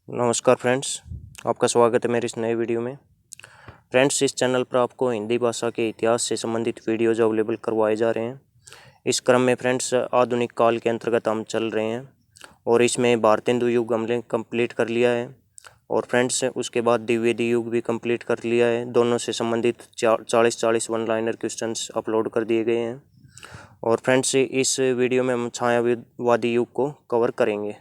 नमस्कार फ्रेंड्स, आपका स्वागत है मेरे इस नए वीडियो में। फ्रेंड्स, इस चैनल पर आपको हिंदी भाषा के इतिहास से संबंधित वीडियोज अवेलेबल करवाए जा रहे हैं। इस क्रम में फ्रेंड्स आधुनिक काल के अंतर्गत हम चल रहे हैं और इसमें भारतेंदु युग हमने कंप्लीट कर लिया है और फ्रेंड्स उसके बाद द्विवेदी युग भी कंप्लीट कर लिया है। दोनों से संबंधित 40 वन लाइनर क्वेश्चंस अपलोड कर दिए गए हैं और फ्रेंड्स इस वीडियो में हम छायावादी युग को कवर करेंगे।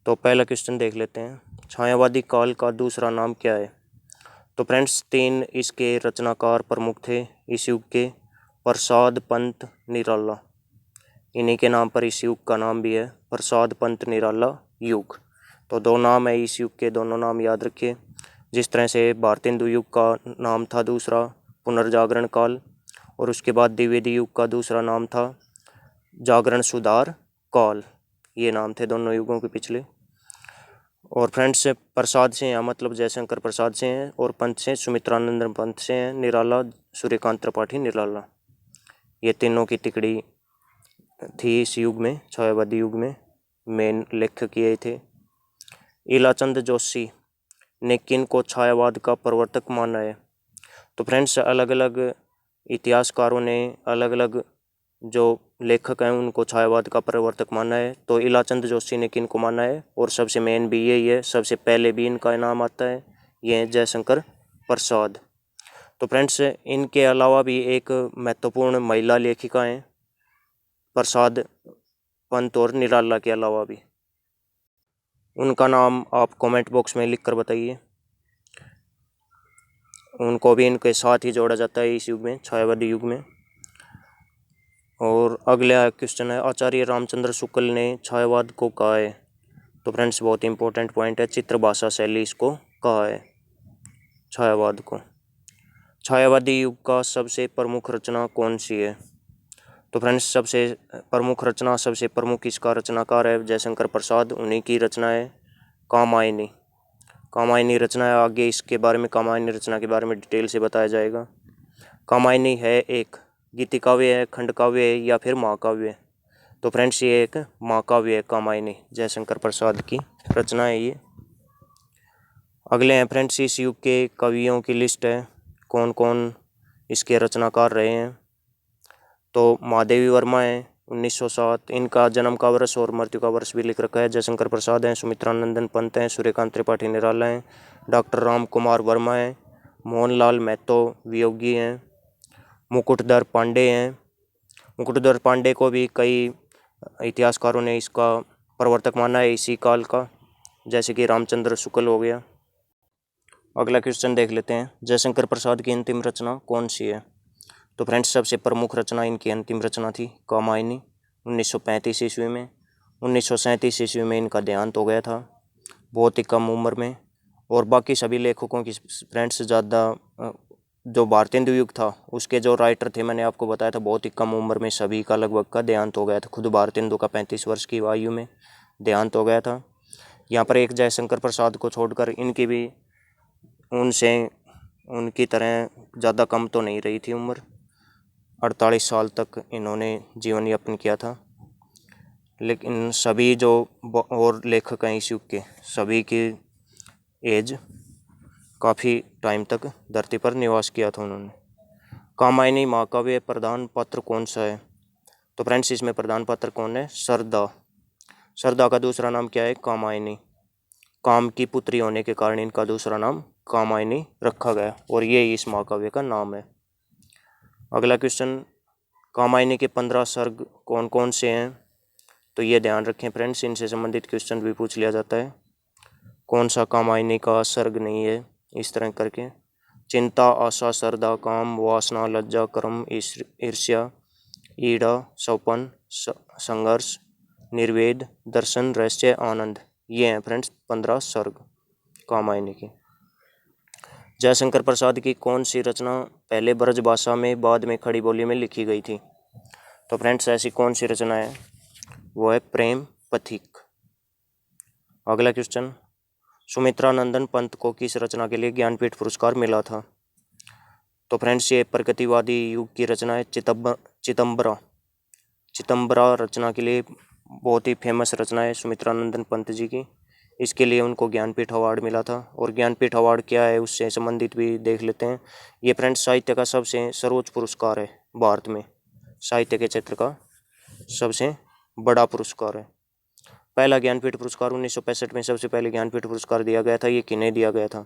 तो पहला क्वेश्चन देख लेते हैं, छायावादी काल का दूसरा नाम क्या है। तो फ्रेंड्स 3 इसके रचनाकार प्रमुख थे इस युग के, प्रसाद, पंत, निराला। इन्हीं के नाम पर इस युग का नाम भी है, प्रसाद, पंत, निराला युग। तो 2 नाम है इस युग के, दोनों नाम याद रखिए। जिस तरह से भारतेंदु युग का नाम था दूसरा पुनर्जागरण काल और उसके बाद द्विवेदी युग का दूसरा नाम था जागरण सुधार काल। ये नाम थे दोनों युगों के पिछले। और फ्रेंड्स प्रसाद से यहाँ मतलब जयशंकर प्रसाद से हैं और पंत से सुमित्रानंदन पंत से हैं, निराला सूर्यकांत त्रिपाठी निराला। ये तीनों की तिकड़ी थी इस युग में, छायावादी युग में मेन लेखक ये थे। इलाचंद जोशी ने किन को छायावाद का प्रवर्तक माना है। तो फ्रेंड्स अलग अलग इतिहासकारों ने अलग अलग जो लेखक हैं उनको छायावाद का प्रवर्तक माना है। तो इलाचंद जोशी ने किन को माना है और सबसे मेन भी यही है, सबसे पहले भी इनका नाम आता है, ये है जयशंकर प्रसाद। तो फ्रेंड्स इनके अलावा भी एक महत्वपूर्ण महिला लेखिका हैं प्रसाद, पंत और निराला के अलावा भी। उनका नाम आप कमेंट बॉक्स में लिख कर बताइए। उनको भी इनके साथ ही जोड़ा जाता है इस युग में, छायावादी युग में। और अगला क्वेश्चन है, आचार्य रामचंद्र शुक्ल ने छायावाद को कहा है। तो फ्रेंड्स बहुत इंपॉर्टेंट पॉइंट है, चित्र भाषा शैली इसको कहा है छायावाद को। छायावादी युग का सबसे प्रमुख रचना कौन सी है। तो फ्रेंड्स सबसे प्रमुख रचना, सबसे प्रमुख इसका रचनाकार है जयशंकर प्रसाद, उन्हीं की रचना है कामायनी। कामायनी रचना है, आगे इसके बारे में कामायनी रचना के बारे में डिटेल से बताया जाएगा। कामायनी है एक गीतिकाव्य है, खंडकाव्य है या फिर महाकाव्य है। तो फ्रेंड्स ये एक महाकाव्य है कामायनी, जयशंकर प्रसाद की रचना है ये। अगले हैं फ्रेंड्स इस युग के कवियों की लिस्ट है, कौन कौन इसके रचनाकार रहे हैं। तो महादेवी वर्मा है 1907, इनका जन्म का वर्ष और मृत्यु का वर्ष भी लिख रखा है। जयशंकर प्रसाद हैं, सुमित्रानंदन पंत हैं, सूर्यकांत त्रिपाठी निराला हैं, डॉक्टर राम कुमार वर्मा हैं, मोहनलाल महतो वियोगी हैं, मुकुटधर पांडे हैं। मुकुटधर पांडे को भी कई इतिहासकारों ने इसका प्रवर्तक माना है इसी काल का, जैसे कि रामचंद्र शुक्ल हो गया। अगला क्वेश्चन देख लेते हैं, जयशंकर प्रसाद की अंतिम रचना कौन सी है। तो फ्रेंड्स सबसे प्रमुख रचना इनकी अंतिम रचना थी कामायनी 1935 ईस्वी में। 1937 ईस्वी में इनका देहांत हो गया था, बहुत ही कम उम्र में। और बाकी सभी लेखकों की फ्रेंड्स ज़्यादा, जो भारतेंदु युग था उसके जो राइटर थे मैंने आपको बताया था, बहुत ही कम उम्र में सभी का लगभग का देहांत हो गया था। खुद भारतेंदु का 35 वर्ष की आयु में देहांत हो गया था। यहाँ पर एक जयशंकर प्रसाद को छोड़कर इनकी भी उनकी तरह ज़्यादा कम तो नहीं रही थी उम्र, 48 साल तक इन्होंने जीवन यापन किया था। लेकिन सभी जो और लेखक हैं इस युग के, सभी की एज काफ़ी टाइम तक धरती पर निवास किया था उन्होंने। कामायनी महाकाव्य प्रधान पात्र कौन सा है। तो फ्रेंड्स इसमें प्रधान पात्र कौन है, सरदा। सरदा का दूसरा नाम क्या है, कामायनी। काम की पुत्री होने के कारण इनका दूसरा नाम कामायनी रखा गया और ये इस महाकाव्य का नाम है। अगला क्वेश्चन, कामायनी के 15 सर्ग कौन कौन से हैं। तो ये ध्यान रखें फ्रेंड्स, इनसे संबंधित क्वेश्चन भी पूछ लिया जाता है, कौन सा कामायनी का सर्ग नहीं है, इस तरह करके। चिंता, आशा, श्रद्धा, काम, वासना, लज्जा, कर्म, ईर्ष्या, ईड़ा, सौपन, संघर्ष, निर्वेद, दर्शन, रहस्य, आनंद। ये हैं फ्रेंड्स 15 सर्ग कामायनी की। जयशंकर प्रसाद की कौन सी रचना पहले ब्रज भाषा में बाद में खड़ी बोली में लिखी गई थी। तो फ्रेंड्स ऐसी कौन सी रचना है, वो है प्रेम पथिक। अगला क्वेश्चन, सुमित्रानंदन पंत को किस रचना के लिए ज्ञानपीठ पुरस्कार मिला था। तो फ्रेंड्स ये प्रगतिवादी युग की रचना है, चितंबरा रचना के लिए बहुत ही फेमस रचना है सुमित्रानंदन पंत जी की। इसके लिए उनको ज्ञानपीठ अवार्ड मिला था। और ज्ञानपीठ अवार्ड क्या है उससे संबंधित भी देख लेते हैं। ये फ्रेंड्स साहित्य का सबसे सर्वोच्च पुरस्कार है भारत में, साहित्य के क्षेत्र का सबसे बड़ा पुरस्कार है। पहला ज्ञानपीठ पुरस्कार 1965 में सबसे पहले ज्ञानपीठ पुरस्कार दिया गया था। ये किन्हें दिया गया था?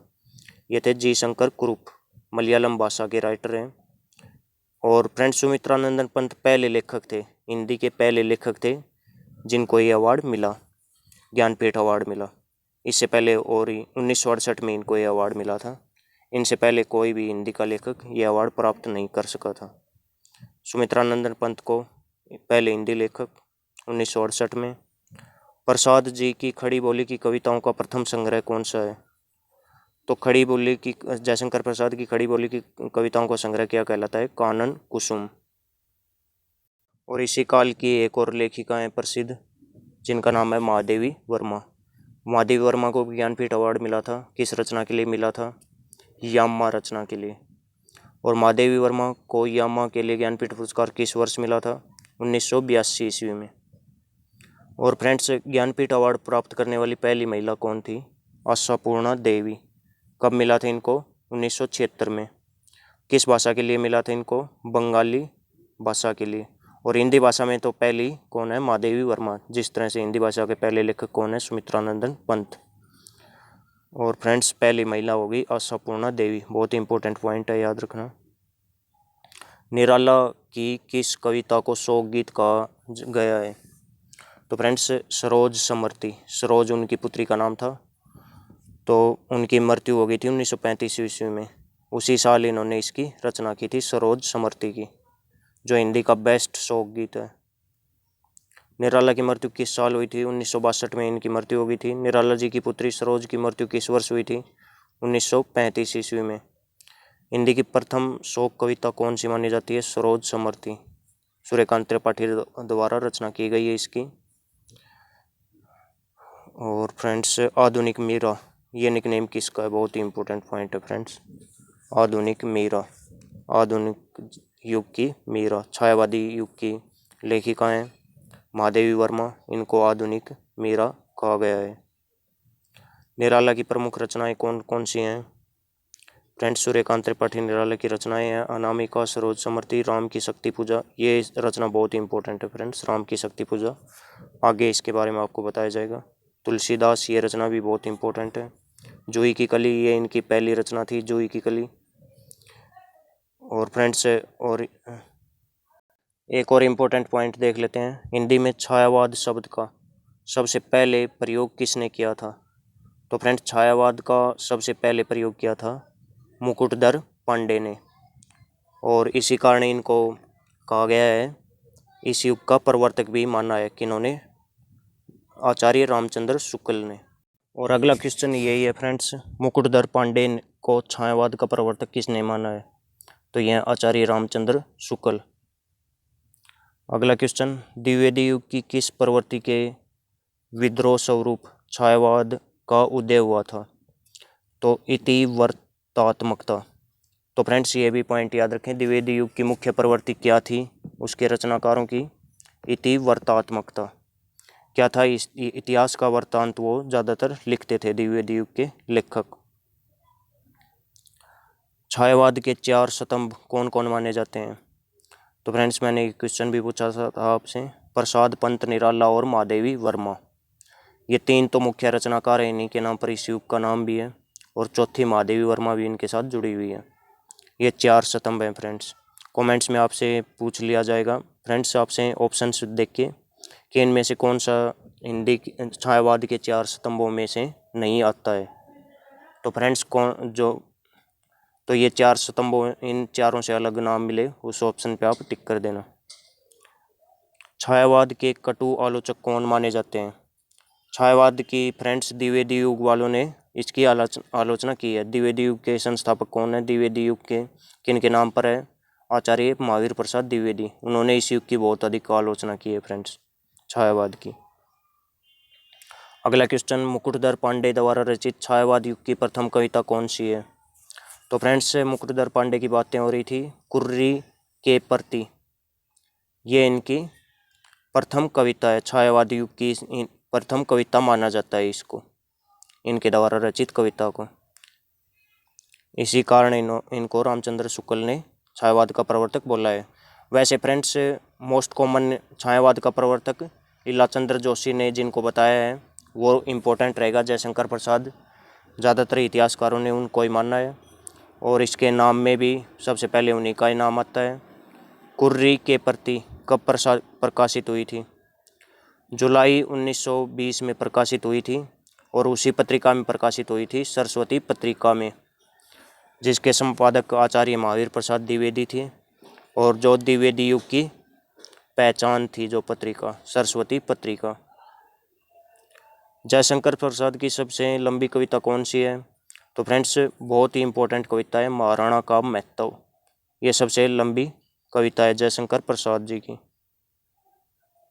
ये थे जी शंकर कुरुप, मलयालम भाषा के राइटर हैं। और फ्रेंड्स सुमित्रानंदन पंत पहले लेखक थे, हिंदी के पहले लेखक थे जिनको ये अवार्ड मिला, ज्ञानपीठ अवार्ड मिला। इससे पहले और ही 1968 में इनको ये अवार्ड मिला था। इनसे पहले कोई भी हिंदी का लेखक ये अवार्ड प्राप्त नहीं कर सका था। सुमित्रानंदन पंत को पहले हिंदी लेखक 1968 में। प्रसाद जी की खड़ी बोली की कविताओं का प्रथम संग्रह कौन सा है? तो खड़ी बोली की, जयशंकर प्रसाद की खड़ी बोली की कविताओं का संग्रह क्या कहलाता है? कानन कुसुम। और इसी काल की एक और लेखिका है प्रसिद्ध, जिनका नाम है महादेवी वर्मा। महादेवी वर्मा को ज्ञानपीठ अवार्ड मिला था। किस रचना के लिए मिला था? यामा रचना के लिए। और महादेवी वर्मा को यामा के लिए ज्ञानपीठ पुरस्कार किस वर्ष मिला था? 1982 ईस्वी में। और फ्रेंड्स ज्ञानपीठ अवार्ड प्राप्त करने वाली पहली महिला कौन थी? आशापूर्णा देवी। कब मिला था इनको? 1976 में। किस भाषा के लिए मिला था इनको? बंगाली भाषा के लिए। और हिंदी भाषा में तो पहली कौन है? महादेवी वर्मा। जिस तरह से हिंदी भाषा के पहले लेखक कौन है? सुमित्रानंदन पंत। और फ्रेंड्स पहली महिला होगी आशापूर्णा देवी। बहुत ही इंपॉर्टेंट पॉइंट है, याद रखना। निराला की किस कविता को शोक गीत कहा गया है? तो फ्रेंड्स सरोज समर्ति, सरोज उनकी पुत्री का नाम था। तो उनकी मृत्यु हो गई थी 1935 ईस्वी में। उसी साल इन्होंने इसकी रचना की थी, सरोज समर्ति की, जो हिंदी का बेस्ट शोक गीत है। निराला की मृत्यु किस साल हुई थी? 1962 में इनकी मृत्यु हो गई थी। निराला जी की पुत्री सरोज की मृत्यु किस वर्ष हुई थी? 1935 ईस्वी में। हिंदी की प्रथम शोक कविता कौन सी मानी जाती है? सरोज समर्ति। सूर्यकांत त्रिपाठी द्वारा रचना की गई है इसकी। और फ्रेंड्स आधुनिक मीरा, ये निकनेम किसका है? बहुत ही इंपॉर्टेंट पॉइंट है फ्रेंड्स। आधुनिक मीरा, आधुनिक युग की मीरा, छायावादी युग की लेखिका हैं महादेवी वर्मा। इनको आधुनिक मीरा कहा गया है। निराला की प्रमुख रचनाएं कौन कौन सी हैं? फ्रेंड्स सूर्यकांत त्रिपाठी निराला की रचनाएं हैं अनामिका, सरोज समर्ति, राम की शक्ति पूजा। ये रचना बहुत ही इंपॉर्टेंट है फ्रेंड्स, राम की शक्ति पूजा। आगे इसके बारे में आपको बताया जाएगा। तुलसीदास, ये रचना भी बहुत इंपॉर्टेंट है। जूही की कली, ये इनकी पहली रचना थी, जूही की कली। और फ्रेंड्स और एक और इम्पोर्टेंट पॉइंट देख लेते हैं। हिंदी में छायावाद शब्द का सबसे पहले प्रयोग किसने किया था? तो फ्रेंड्स छायावाद का सबसे पहले प्रयोग किया था मुकुटधर पांडे ने। और इसी कारण इनको कहा गया है, इस युग का प्रवर्तक भी माना है किन्होंने? आचार्य रामचंद्र शुक्ल ने। और अगला क्वेश्चन यही है फ्रेंड्स, मुकुटधर पांडे को छायावाद का प्रवर्तक किसने माना है? तो यह आचार्य रामचंद्र शुक्ल। अगला क्वेश्चन, द्विवेदी युग की किस प्रवृत्ति के विद्रोह स्वरूप छायावाद का उदय हुआ था? तो इतिवर्तात्मकता। तो फ्रेंड्स ये भी पॉइंट याद रखें, द्विवेदी युग की मुख्य प्रवृत्ति क्या थी उसके रचनाकारों की? इतिवर्तात्मकता। क्या था? इतिहास का वृत्तांत वो ज़्यादातर लिखते थे द्विवेदी युग के लेखक। छायावाद के 4 स्तंभ कौन कौन माने जाते हैं? तो फ्रेंड्स मैंने एक क्वेश्चन भी पूछा था आपसे, प्रसाद, पंत, निराला और महादेवी वर्मा। ये 3 तो मुख्य रचनाकार हैं, इन्हीं के नाम पर इस युग का नाम भी है। और चौथी महादेवी वर्मा भी इनके साथ जुड़ी हुई है। ये 4 स्तंभ हैं फ्रेंड्स। कमेंट्स में आपसे पूछ लिया जाएगा फ्रेंड्स, आपसे ऑप्शंस देख के कि इनमें से कौन सा हिंदी छायावाद के 4 स्तंभों में से नहीं आता है। तो फ्रेंड्स तो ये 4 स्तंभों, इन चारों से अलग नाम मिले उस ऑप्शन पे आप टिक कर देना। छायावाद के कटु आलोचक कौन माने जाते हैं? छायावाद की फ्रेंड्स द्विवेदी युग वालों ने इसकी आलोचना की है। द्विवेदी युग के संस्थापक कौन है? द्विवेदी युग के किन के नाम पर है? आचार्य महावीर प्रसाद द्विवेदी। उन्होंने इस युग की बहुत अधिक आलोचना की है फ्रेंड्स, छायावाद की। अगला क्वेश्चन, मुकुटधर पांडे द्वारा रचित छायावाद युग की प्रथम कविता कौन सी है? तो फ्रेंड्स मुकुटधर पांडे की बातें हो रही थी, कुर्री के प्रति। ये इनकी प्रथम कविता है, छायावाद युग की प्रथम कविता माना जाता है इसको। इनके द्वारा रचित कविता को। इसी कारण इनको रामचंद्र शुक्ल ने छायावाद का प्रवर्तक बोला है। वैसे फ्रेंड्स मोस्ट कॉमन छायावाद का प्रवर्तक लीलाचंद्र जोशी ने जिनको बताया है वो इम्पोर्टेंट रहेगा, जयशंकर प्रसाद। ज़्यादातर इतिहासकारों ने उनको ही माना है और इसके नाम में भी सबसे पहले उन्हीं का ही नाम आता है। कुर्री के प्रति कब प्रकाशित हुई थी? जुलाई 1920 में प्रकाशित हुई थी और उसी पत्रिका में प्रकाशित हुई थी, सरस्वती पत्रिका में, जिसके संपादक आचार्य महावीर प्रसाद द्विवेदी थे। और जो द्विवेदी युग की पहचान थी जो पत्रिका, सरस्वती पत्रिका। जयशंकर प्रसाद की सबसे लंबी कविता कौन सी है? तो फ्रेंड्स बहुत ही इम्पोर्टेंट कविता है, महाराणा का महत्व। ये सबसे लंबी कविता है जयशंकर प्रसाद जी की।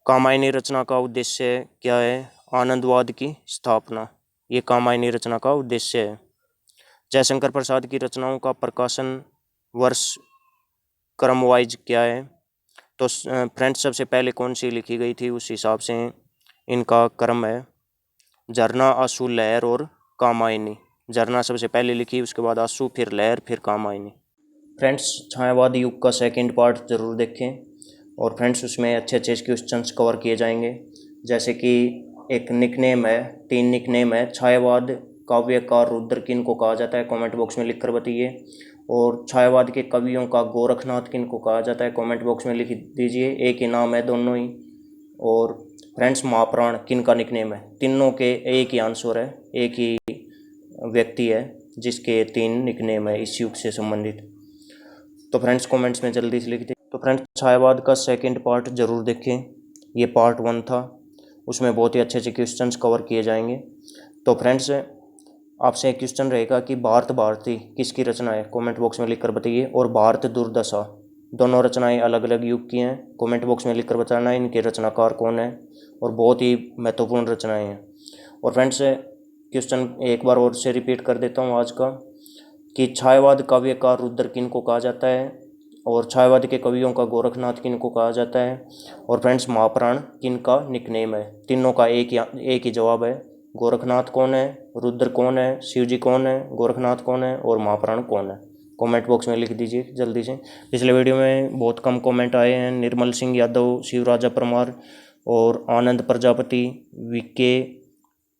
कामायनी रचना का उद्देश्य क्या है? आनंदवाद की स्थापना। ये कामायनी रचना का उद्देश्य है। जयशंकर प्रसाद की रचनाओं का प्रकाशन वर्ष क्रम वाइज क्या है? तो फ्रेंड्स सबसे पहले कौन सी लिखी गई थी उस हिसाब से इनका क्रम है। झरना, आंसू, लहर और कामायनी। झरना सबसे पहले लिखी, उसके बाद आंसू, फिर लहर, फिर कामायनी। फ्रेंड्स छायावाद युग का सेकंड पार्ट ज़रूर देखें और फ्रेंड्स उसमें अच्छे अच्छे क्वेश्चंस कवर किए जाएंगे। जैसे कि एक निकनेम है, 3 निकनेम है। छायावाद काव्यकार रुद्र किनको कहा जाता है? कमेंट बॉक्स में लिखकर बताइए। और छायावाद के कवियों का गोरखनाथ किनको कहा जाता है? कमेंट बॉक्स में लिख दीजिए। एक ही नाम है दोनों ही। और फ्रेंड्स महाप्राण किनका निकनेम है? तीनों के एक ही आंसर है, एक ही व्यक्ति है जिसके 3 निकनेम है इस युग से संबंधित। तो फ्रेंड्स कमेंट्स में जल्दी से लिख दें। तो फ्रेंड्स छायावाद का सेकंड पार्ट ज़रूर देखें। ये पार्ट 1 था, उसमें बहुत ही अच्छे अच्छे क्वेश्चंस कवर किए जाएंगे। तो फ्रेंड्स आपसे एक क्वेश्चन रहेगा कि भारत भारती किसकी रचना है? कमेंट बॉक्स में लिखकर बताइए। और भारत दुर्दशा, दोनों रचनाएं अलग अलग युग की हैं। कमेंट बॉक्स में लिखकर बताना इनके रचनाकार कौन है और बहुत ही महत्वपूर्ण रचनाएं हैं। और फ्रेंड्स क्वेश्चन एक बार और से रिपीट कर देता हूँ आज का, कि छायावाद काव्यकार रुद्र किनको कहा जाता है और छायावाद के कवियों का गोरखनाथ किनको कहा जाता है और फ्रेंड्स महाप्राण किनका निकनेम है? तीनों का एक ही जवाब है। गोरखनाथ कौन है, रुद्र कौन है, शिवजी कौन है, गोरखनाथ कौन है और महाप्राण कौन है? कमेंट बॉक्स में लिख दीजिए जल्दी से। पिछले वीडियो में बहुत कम कमेंट आए हैं। निर्मल सिंह यादव, शिवराजा परमार और आनंद प्रजापति, वीके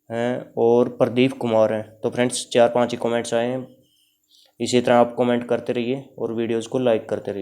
हैं और प्रदीप कुमार हैं। तो फ्रेंड्स 4-5 ही कमेंट्स आए हैं। इसी तरह आप कमेंट करते रहिए और वीडियोज़ को लाइक करते रहिए।